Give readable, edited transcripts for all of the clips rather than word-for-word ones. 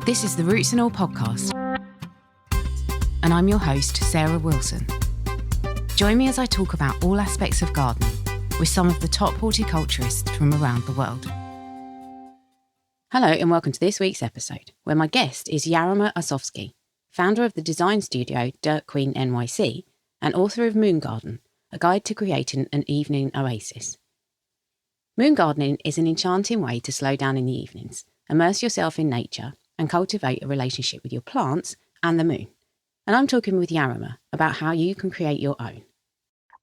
This is the Roots and All podcast, and I'm your host, Sarah Wilson. Join me as I talk about all aspects of gardening with some of the top horticulturists from around the world. Hello and welcome to this week's episode, where my guest is Jarema Osofsky, founder of the design studio Dirt Queen NYC and author of Moon Garden, a guide to creating an evening oasis. Moon gardening is an enchanting way to slow down in the evenings, immerse yourself in nature, and cultivate a relationship with your plants and the moon. And I'm talking with Jarema about how you can create your own.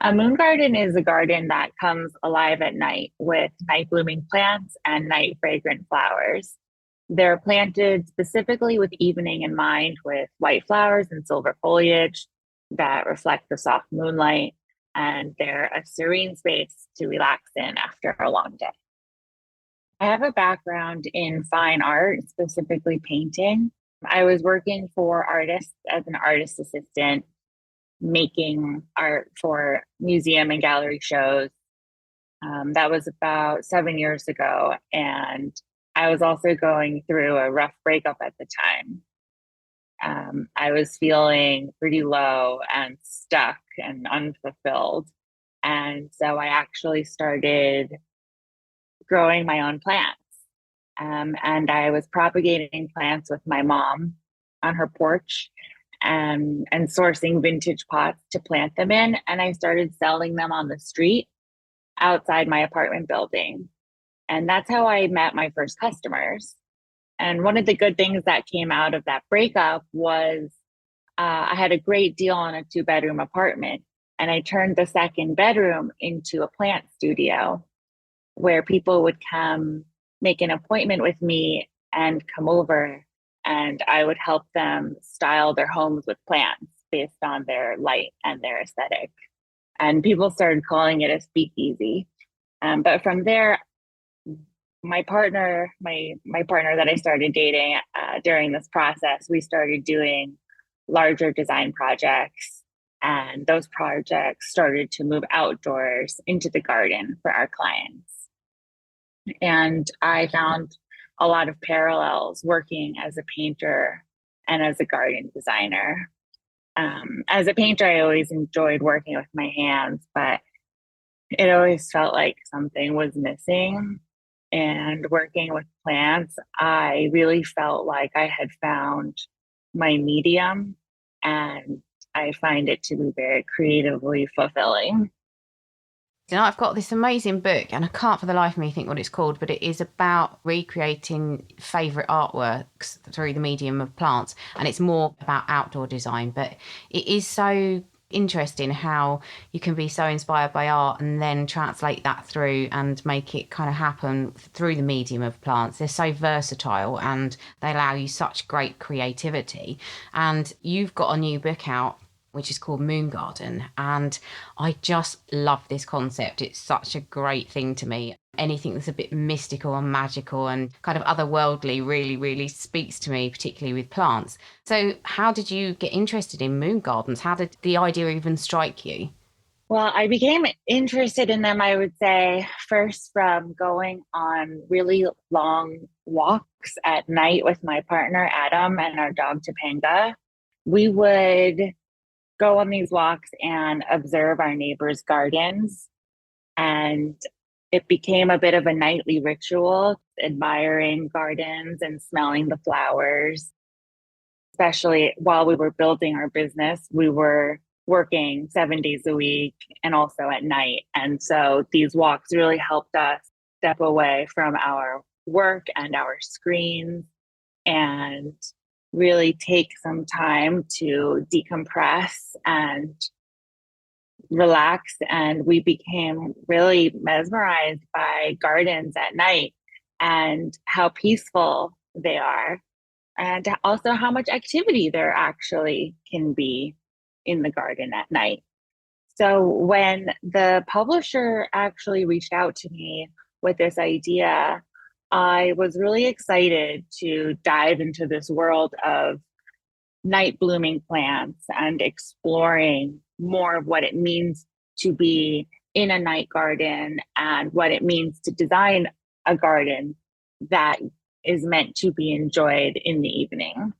A moon garden is a garden that comes alive at night with night blooming plants and night fragrant flowers. They're planted specifically with evening in mind, with white flowers and silver foliage that reflect the soft moonlight, and they're a serene space to relax in after a long day. I have a background in fine art, specifically painting. I was working for artists as an artist assistant, making art for museum and gallery shows. That was about 7 years ago. And I was also going through a rough breakup at the time. I was feeling pretty low and stuck and unfulfilled. And so I actually started growing my own plants. And I was propagating plants with my mom on her porch and sourcing vintage pots to plant them in. And I started selling them on the street outside my apartment building. And that's how I met my first customers. And one of the good things that came out of that breakup was I had a great deal on a 2-bedroom apartment. And I turned the second bedroom into a plant studio where people would come make an appointment with me and come over, and I would help them style their homes with plants based on their light and their aesthetic. And people started calling it a speakeasy. But from there, my partner that I started dating during this process, we started doing larger design projects, and those projects started to move outdoors into the garden for our clients. And I found a lot of parallels working as a painter and as a garden designer. As a painter, I always enjoyed working with my hands, but it always felt like something was missing. And working with plants, I really felt like I had found my medium, and I find it to be very creatively fulfilling. You know, I've got this amazing book, and I can't for the life of me think what it's called, but it is about recreating favourite artworks through the medium of plants. And it's more about outdoor design, but it is so interesting how you can be so inspired by art and then translate that through and make it kind of happen through the medium of plants. They're so versatile and they allow you such great creativity. And you've got a new book out which is called Moon Garden. And I just love this concept. It's such a great thing to me. Anything that's a bit mystical and magical and kind of otherworldly really, really speaks to me, particularly with plants. So how did you get interested in moon gardens? How did the idea even strike you? Well, I became interested in them, I would say, first from going on really long walks at night with my partner, Adam, and our dog, Topanga. We would go on these walks and observe our neighbors' gardens. And it became a bit of a nightly ritual, admiring gardens and smelling the flowers. Especially while we were building our business, we were working 7 days a week and also at night. And so these walks really helped us step away from our work and our screens and really take some time to decompress and relax. And we became really mesmerized by gardens at night and how peaceful they are, and also how much activity there actually can be in the garden at night. So when the publisher actually reached out to me with this idea, I was really excited to dive into this world of night blooming plants and exploring more of what it means to be in a night garden and what it means to design a garden that is meant to be enjoyed in the evening.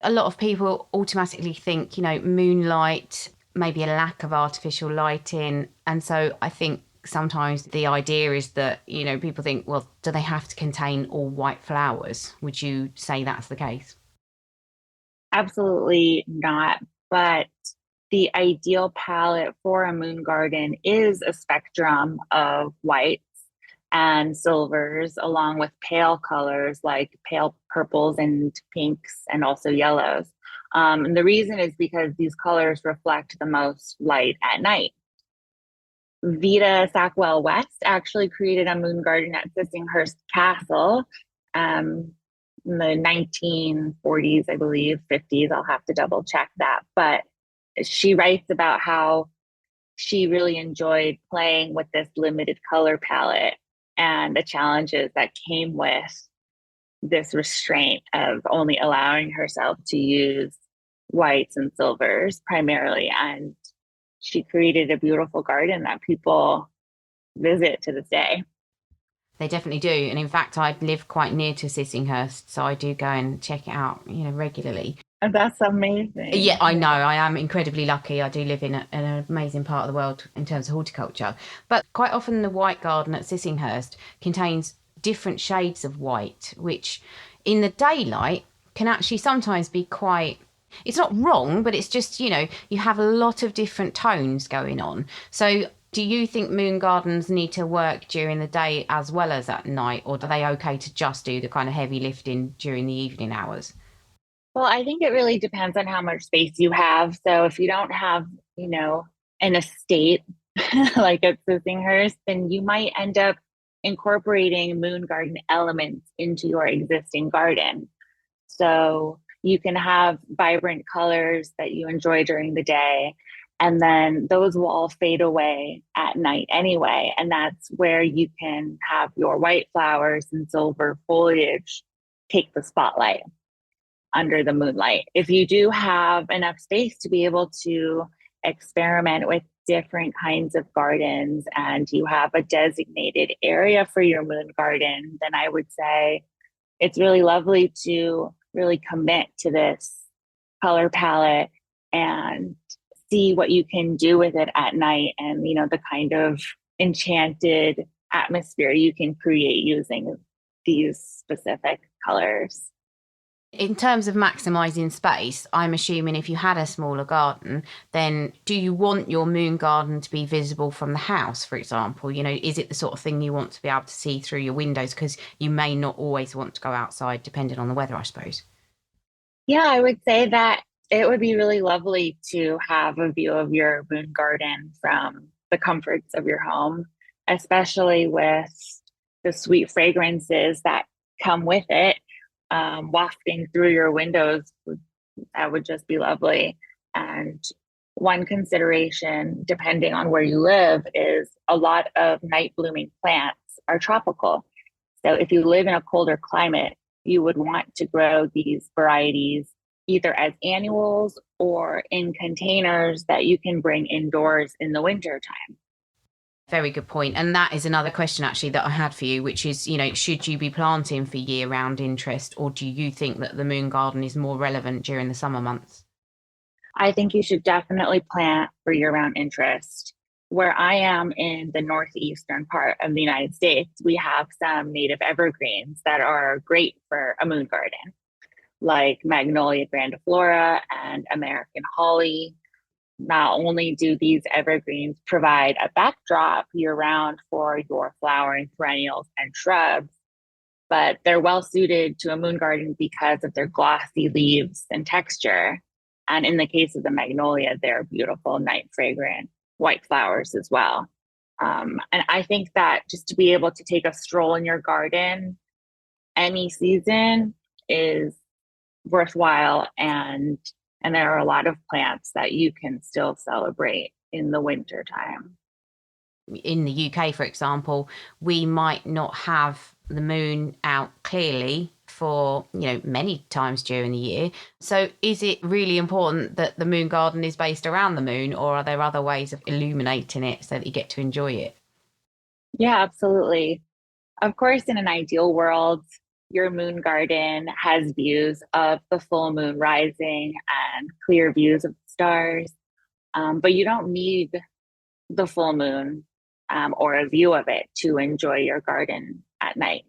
A lot of people automatically think, moonlight, maybe a lack of artificial lighting. And so I think sometimes the idea is that, people think, well, do they have to contain all white flowers? Would you say that's the case? Absolutely not. But the ideal palette for a moon garden is a spectrum of whites and silvers, along with pale colors like pale purples and pinks and also yellows. And the reason is because these colors reflect the most light at night. Vita Sackwell West actually created a moon garden at Sissinghurst Castle in the 1940s, I believe, 50s. I'll have to double check that. But she writes about how she really enjoyed playing with this limited color palette and the challenges that came with this restraint of only allowing herself to use whites and silvers primarily. And she created a beautiful garden that people visit to this day. They definitely do. And in fact, I live quite near to Sissinghurst, so I do go and check it out, regularly. And that's amazing. Yeah, I know. I am incredibly lucky. I do live in an amazing part of the world in terms of horticulture. But quite often the white garden at Sissinghurst contains different shades of white, which in the daylight can actually sometimes be quite, it's not wrong, but it's just, you have a lot of different tones going on. So do you think moon gardens need to work during the day as well as at night, or are they okay to just do the kind of heavy lifting during the evening hours? Well, I think it really depends on how much space you have. So if you don't have, an estate like at Sissinghurst, then you might end up incorporating moon garden elements into your existing garden. So you can have vibrant colors that you enjoy during the day, and then those will all fade away at night anyway. And that's where you can have your white flowers and silver foliage take the spotlight under the moonlight. If you do have enough space to be able to experiment with different kinds of gardens and you have a designated area for your moon garden, then I would say it's really lovely to really commit to this color palette and see what you can do with it at night and, the kind of enchanted atmosphere you can create using these specific colors. In terms of maximising space, I'm assuming if you had a smaller garden, then do you want your moon garden to be visible from the house, for example? Is it the sort of thing you want to be able to see through your windows? Because you may not always want to go outside, depending on the weather, I suppose. Yeah, I would say that it would be really lovely to have a view of your moon garden from the comforts of your home, especially with the sweet fragrances that come with it. Wafting through your windows, that would just be lovely. And one consideration, depending on where you live, is a lot of night blooming plants are tropical. So if you live in a colder climate, you would want to grow these varieties either as annuals or in containers that you can bring indoors in the winter time. Very good point. And that is another question actually that I had for you, which is, should you be planting for year-round interest, or do you think that the moon garden is more relevant during the summer months? I think you should definitely plant for year-round interest. Where I am in the northeastern part of the United States, we have some native evergreens that are great for a moon garden, like Magnolia grandiflora and American holly. Not only do these evergreens provide a backdrop year round for your flowering perennials and shrubs, but they're well suited to a moon garden because of their glossy leaves and texture. And in the case of the magnolia, they're beautiful night fragrant white flowers as well. And I think that just to be able to take a stroll in your garden any season is worthwhile, and there are a lot of plants that you can still celebrate in the winter time. In the UK, for example, we might not have the moon out clearly for, many times during the year. So is it really important that the moon garden is based around the moon, or are there other ways of illuminating it so that you get to enjoy it? Yeah, absolutely. Of course, in an ideal world, your moon garden has views of the full moon rising and clear views of the stars, but you don't need the full moon or a view of it to enjoy your garden at night.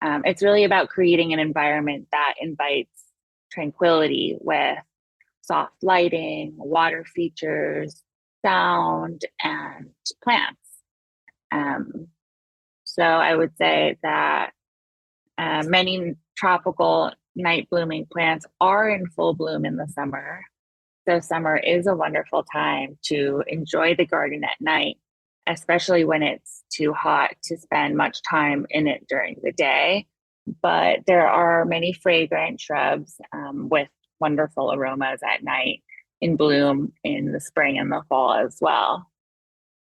It's really about creating an environment that invites tranquility with soft lighting, water features, sound, and plants. Um, so I would say that many tropical night blooming plants are in full bloom in the summer. So summer is a wonderful time to enjoy the garden at night, especially when it's too hot to spend much time in it during the day. But there are many fragrant shrubs with wonderful aromas at night in bloom in the spring and the fall as well.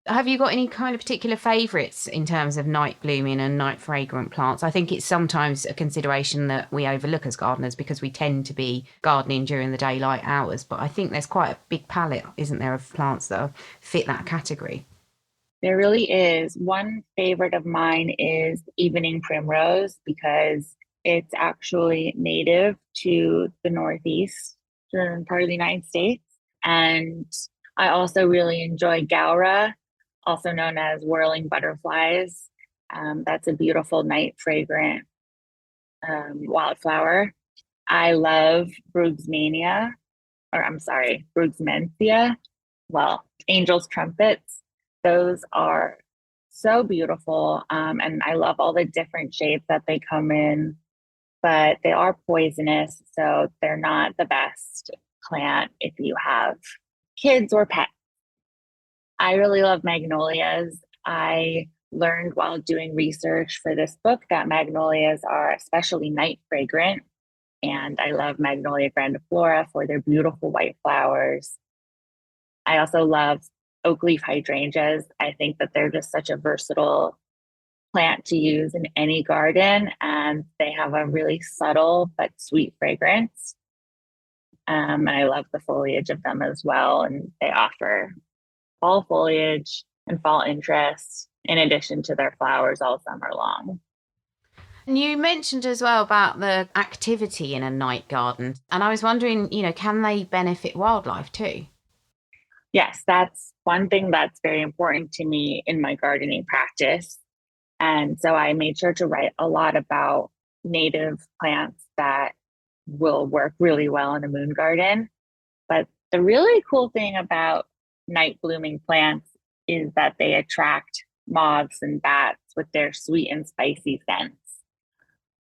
Have you got any kind of particular favourites in terms of night blooming and night fragrant plants? I think it's sometimes a consideration that we overlook as gardeners because we tend to be gardening during the daylight hours. But I think there's quite a big palette, isn't there, of plants that fit that category? There really is. One favorite of mine is evening primrose because it's actually native to the Northeastern part of the United States. And I also really enjoy gaura, also known as whirling butterflies. That's a beautiful night fragrant wildflower. I love Brugsmansia. Well, angel's trumpets. Those are so beautiful. And I love all the different shades that they come in, but they are poisonous. So they're not the best plant if you have kids or pets. I really love magnolias. I learned while doing research for this book that magnolias are especially night fragrant. And I love Magnolia grandiflora for their beautiful white flowers. I also love oak leaf hydrangeas. I think that they're just such a versatile plant to use in any garden, and they have a really subtle but sweet fragrance. And I love the foliage of them as well, and they offer fall foliage and fall interest in addition to their flowers all summer long. And you mentioned as well about the activity in a night garden. And I was wondering, can they benefit wildlife too? Yes, that's one thing that's very important to me in my gardening practice. And so I made sure to write a lot about native plants that will work really well in a moon garden. But the really cool thing about night blooming plants is that they attract moths and bats with their sweet and spicy scents.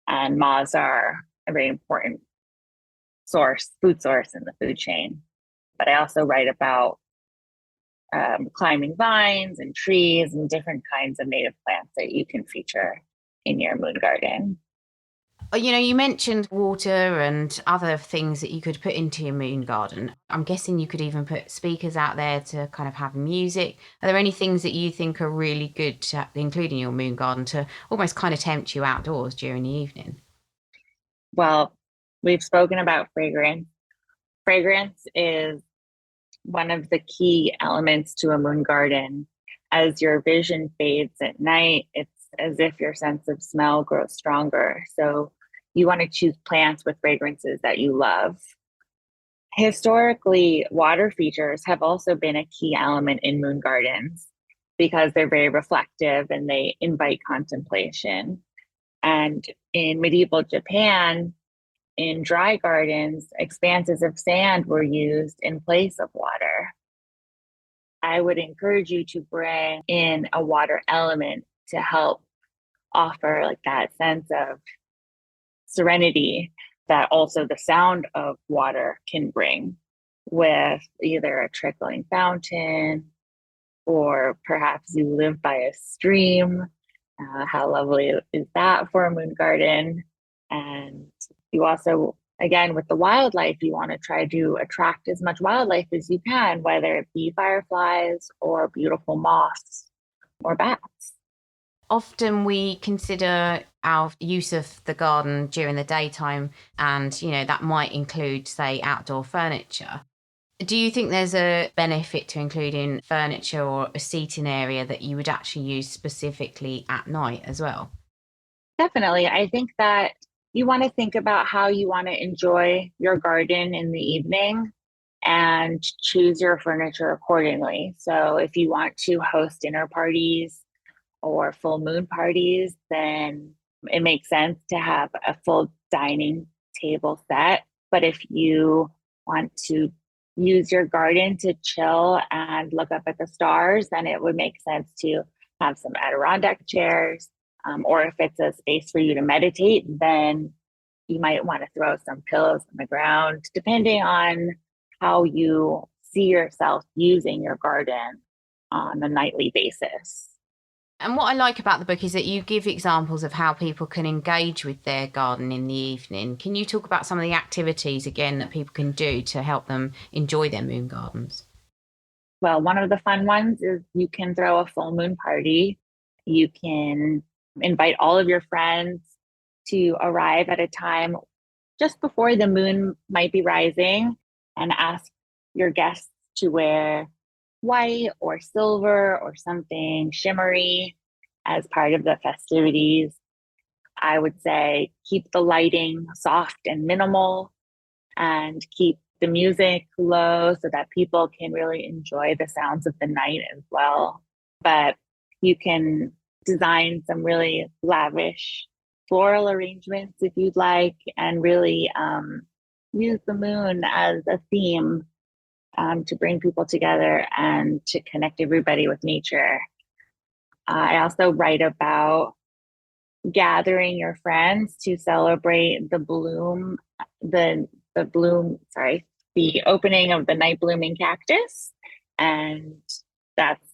And moths are a very important food source in the food chain. But I also write about climbing vines and trees and different kinds of native plants that you can feature in your moon garden. You mentioned water and other things that you could put into your moon garden. I'm guessing you could even put speakers out there to kind of have music. Are there any things that you think are really good to include in your moon garden to almost kind of tempt you outdoors during the evening? Well, we've spoken about fragrance. Fragrance is one of the key elements to a moon garden. As your vision fades at night, it's as if your sense of smell grows stronger. So you want to choose plants with fragrances that you love. Historically, water features have also been a key element in moon gardens because they're very reflective and they invite contemplation. And in medieval Japan, in dry gardens, expanses of sand were used in place of water. I would encourage you to bring in a water element to help offer like that sense of serenity that also the sound of water can bring with either a trickling fountain or perhaps you live by a stream. How lovely is that for a moon garden? And you also, again, with the wildlife, you want to try to attract as much wildlife as you can, whether it be fireflies or beautiful moths or bats. Often we consider our use of the garden during the daytime, and that might include, say, outdoor furniture. Do you think there's a benefit to including furniture or a seating area that you would actually use specifically at night as well? Definitely. I think that you want to think about how you want to enjoy your garden in the evening and choose your furniture accordingly. So if you want to host dinner parties or full moon parties, then it makes sense to have a full dining table set. But if you want to use your garden to chill and look up at the stars, then it would make sense to have some Adirondack chairs. Or if it's a space for you to meditate, then you might want to throw some pillows on the ground, depending on how you see yourself using your garden on a nightly basis. And what I like about the book is that you give examples of how people can engage with their garden in the evening. Can you talk about some of the activities again that people can do to help them enjoy their moon gardens? Well, one of the fun ones is you can throw a full moon party. You can invite all of your friends to arrive at a time just before the moon might be rising and ask your guests to wear white or silver or something shimmery as part of the festivities. I would say keep the lighting soft and minimal and keep the music low so that people can really enjoy the sounds of the night as well. But you can design some really lavish floral arrangements if you'd like, and really use the moon as a theme to bring people together and to connect everybody with nature. I also write about gathering your friends to celebrate the opening of the night blooming cactus. And that's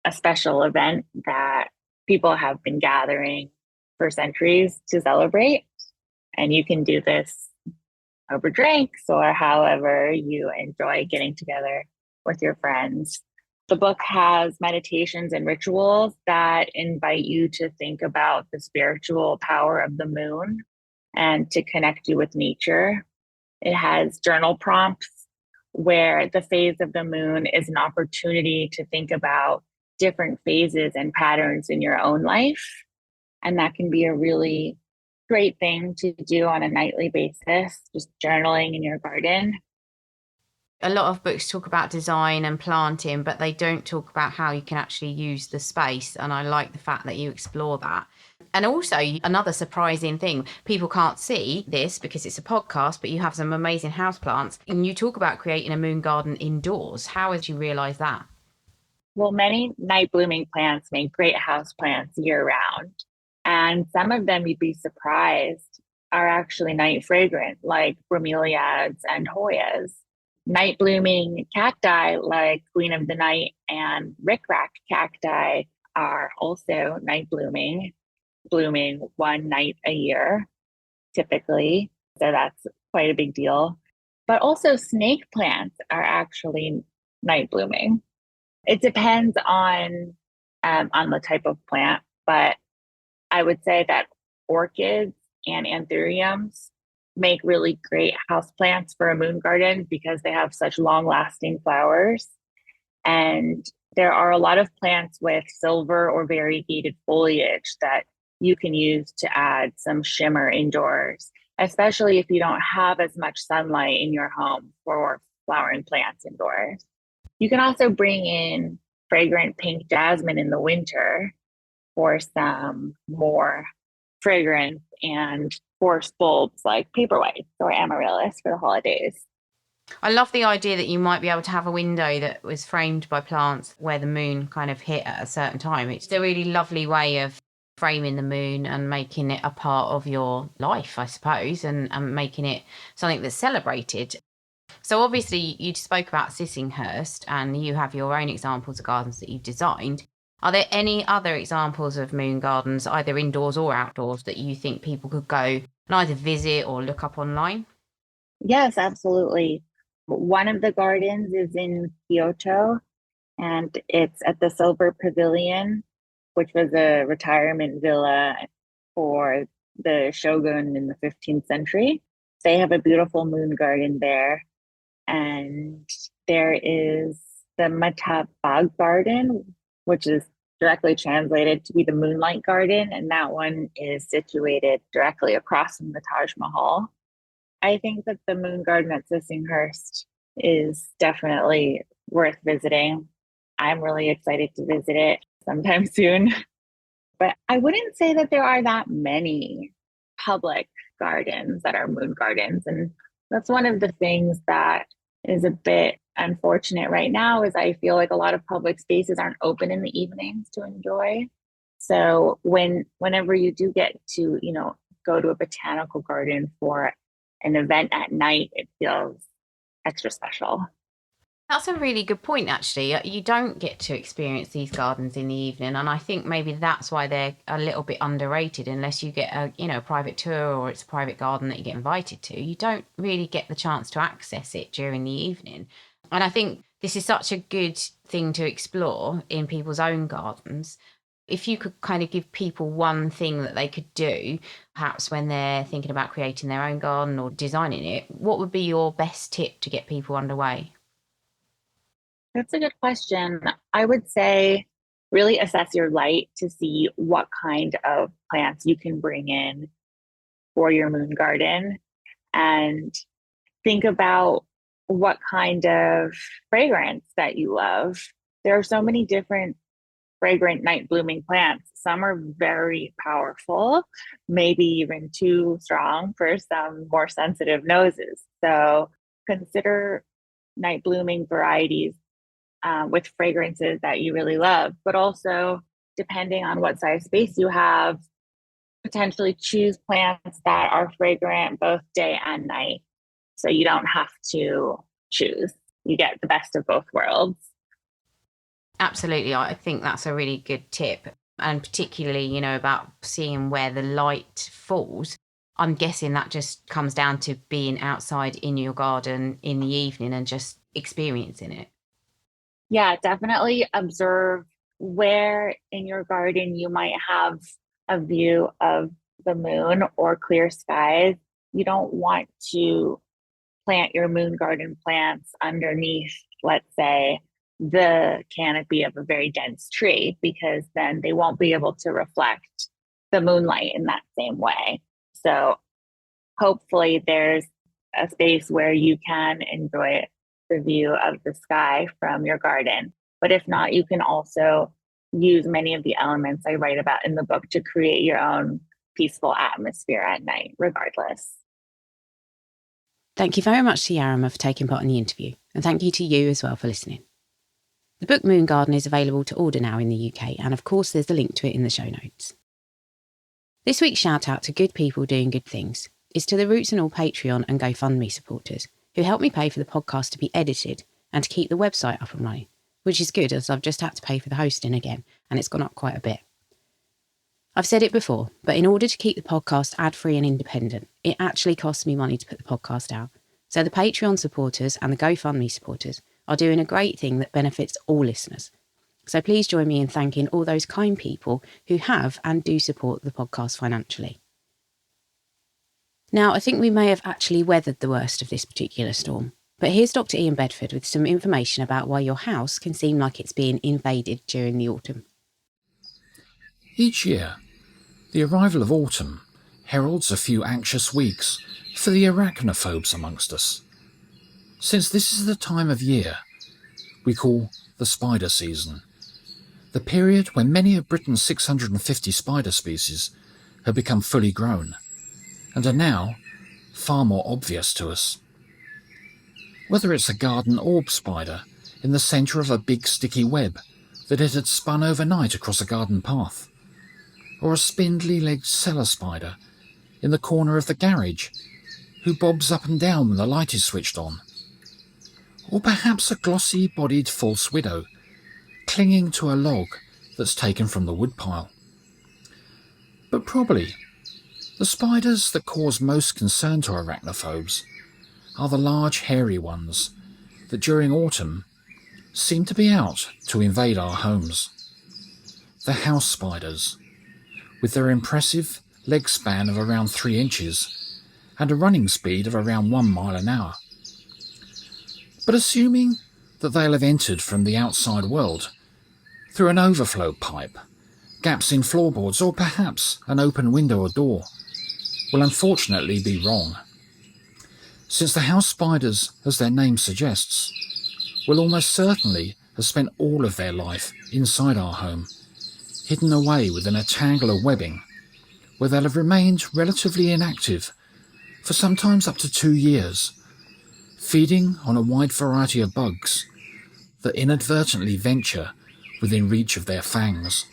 a special event that people have been gathering for centuries to celebrate. And you can do this over drinks or however you enjoy getting together with your friends. The book has meditations and rituals that invite you to think about the spiritual power of the moon and to connect you with nature. It has journal prompts where the phase of the moon is an opportunity to think about different phases and patterns in your own life. And that can be a really great thing to do on a nightly basis, just journaling in your garden. A lot of books talk about design and planting, but they don't talk about how you can actually use the space. And I like the fact that you explore that. And also, another surprising thing, people can't see this because it's a podcast, but you have some amazing houseplants. And you talk about creating a moon garden indoors. How did you realise that? Well, many night blooming plants make great houseplants year round. And some of them you'd be surprised are actually night fragrant, like bromeliads and Hoyas. Night blooming cacti like Queen of the Night and rickrack cacti are also night blooming one night a year, typically. So that's quite a big deal. But also snake plants are actually night blooming. It depends on the type of plant, but I would say that orchids and anthuriums make really great houseplants for a moon garden because they have such long-lasting flowers. And there are a lot of plants with silver or variegated foliage that you can use to add some shimmer indoors, especially if you don't have as much sunlight in your home for flowering plants indoors. You can also bring in fragrant pink jasmine in the winter for some more fragrance and forest bulbs like paperwhites or amaryllis for the holidays. I love the idea that you might be able to have a window that was framed by plants where the moon kind of hit at a certain time. It's a really lovely way of framing the moon and making it a part of your life, I suppose, and making it something that's celebrated. So obviously you spoke about Sissinghurst and you have your own examples of gardens that you've designed. Are there any other examples of moon gardens, either indoors or outdoors, that you think people could go and either visit or look up online? Yes, absolutely. One of the gardens is in Kyoto, and it's at the Silver Pavilion, which was a retirement villa for the shogun in the 15th century. They have a beautiful moon garden there. And there is the Matabag Garden, which is directly translated to be the Moonlight Garden, and that one is situated directly across from the Taj Mahal. I think that the Moon Garden at Sissinghurst is definitely worth visiting. I'm really excited to visit it sometime soon. But I wouldn't say that there are that many public gardens that are moon gardens. And that's one of the things that is a bit unfortunate right now is I feel like a lot of public spaces aren't open in the evenings to enjoy. So whenever you do get to, go to a botanical garden for an event at night, it feels extra special. That's a really good point, actually. You don't get to experience these gardens in the evening, and I think maybe that's why they're a little bit underrated. Unless you get a private tour or it's a private garden that you get invited to, you don't really get the chance to access it during the evening. And I think this is such a good thing to explore in people's own gardens. If you could kind of give people one thing that they could do, perhaps when they're thinking about creating their own garden or designing it, what would be your best tip to get people underway? That's a good question. I would say really assess your light to see what kind of plants you can bring in for your moon garden and think about what kind of fragrance that you love. There are so many different fragrant night blooming plants. Some are very powerful, maybe even too strong for some more sensitive noses. So consider night blooming varieties with fragrances that you really love, but also depending on what size space you have, potentially choose plants that are fragrant both day and night. So you don't have to choose. You get the best of both worlds. Absolutely. I think that's a really good tip. And particularly, about seeing where the light falls. I'm guessing that just comes down to being outside in your garden in the evening and just experiencing it. Yeah, definitely observe where in your garden you might have a view of the moon or clear skies. You don't want to plant your moon garden plants underneath, let's say, the canopy of a very dense tree, because then they won't be able to reflect the moonlight in that same way. So hopefully there's a space where you can enjoy the view of the sky from your garden. But if not, you can also use many of the elements I write about in the book to create your own peaceful atmosphere at night, regardless. Thank you very much to Jarema for taking part in the interview, and thank you to you as well for listening. The book Moon Garden is available to order now in the UK, and of course there's a link to it in the show notes. This week's shout out to good people doing good things is to the Roots and All Patreon and GoFundMe supporters who helped me pay for the podcast to be edited and to keep the website up and running, which is good as I've just had to pay for the hosting again and it's gone up quite a bit. I've said it before, but in order to keep the podcast ad-free and independent, it actually costs me money to put the podcast out. So the Patreon supporters and the GoFundMe supporters are doing a great thing that benefits all listeners. So please join me in thanking all those kind people who have and do support the podcast financially. Now, I think we may have actually weathered the worst of this particular storm, but here's Dr. Ian Bedford with some information about why your house can seem like it's being invaded during the autumn. Each year, the arrival of autumn heralds a few anxious weeks for the arachnophobes amongst us, since this is the time of year we call the spider season, the period when many of Britain's 650 spider species have become fully grown and are now far more obvious to us. Whether it's a garden orb spider in the centre of a big sticky web that it had spun overnight across a garden path, or a spindly-legged cellar spider in the corner of the garage who bobs up and down when the light is switched on, or perhaps a glossy-bodied false widow clinging to a log that's taken from the woodpile. But probably the spiders that cause most concern to arachnophobes are the large hairy ones that during autumn seem to be out to invade our homes. The house spiders, with their impressive leg span of around 3 inches and a running speed of around 1 mile an hour. But assuming that they'll have entered from the outside world, through an overflow pipe, gaps in floorboards, or perhaps an open window or door will unfortunately be wrong, since the house spiders, as their name suggests, will almost certainly have spent all of their life inside our home, hidden away within a tangle of webbing, where they'll have remained relatively inactive for sometimes up to 2 years, feeding on a wide variety of bugs that inadvertently venture within reach of their fangs.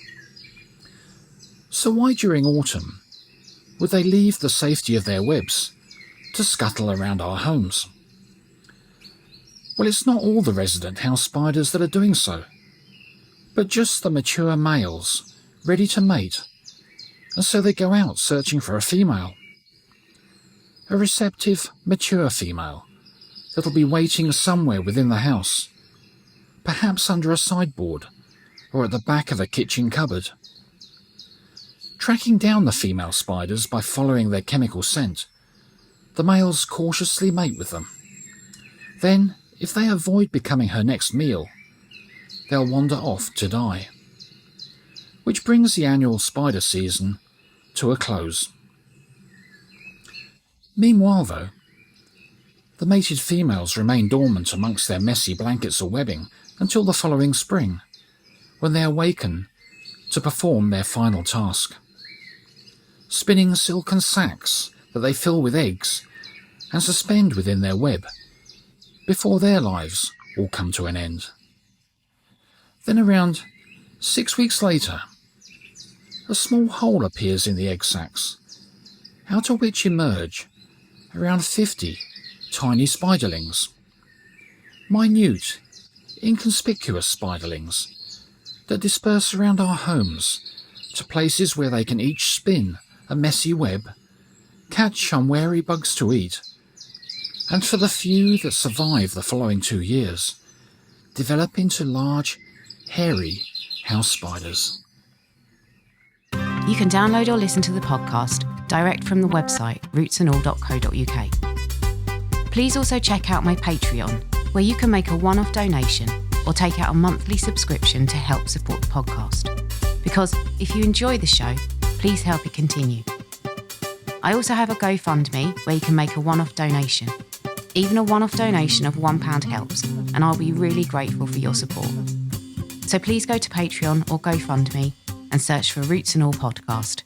So why during autumn would they leave the safety of their webs to scuttle around our homes? Well, it's not all the resident house spiders that are doing so, but just the mature males ready to mate, and so they go out searching for a female. A receptive, mature female that'll be waiting somewhere within the house, perhaps under a sideboard or at the back of a kitchen cupboard. Tracking down the female spiders by following their chemical scent, the males cautiously mate with them. Then, if they avoid becoming her next meal, they'll wander off to die. Which brings the annual spider season to a close. Meanwhile, though, the mated females remain dormant amongst their messy blankets of webbing until the following spring, when they awaken to perform their final task, spinning silken sacks that they fill with eggs and suspend within their web before their lives all come to an end. Then around 6 weeks later, a small hole appears in the egg sacs, out of which emerge around 50 tiny spiderlings. Minute, inconspicuous spiderlings that disperse around our homes to places where they can each spin a messy web, catch unwary bugs to eat, and for the few that survive the following 2 years, develop into large, hairy house spiders. You can download or listen to the podcast direct from the website rootsandall.co.uk. Please also check out my Patreon, where you can make a one-off donation or take out a monthly subscription to help support the podcast. Because if you enjoy the show, please help it continue. I also have a GoFundMe where you can make a one-off donation. Even a one-off donation of £1 helps, and I'll be really grateful for your support. So please go to Patreon or GoFundMe and search for Roots and All Podcast.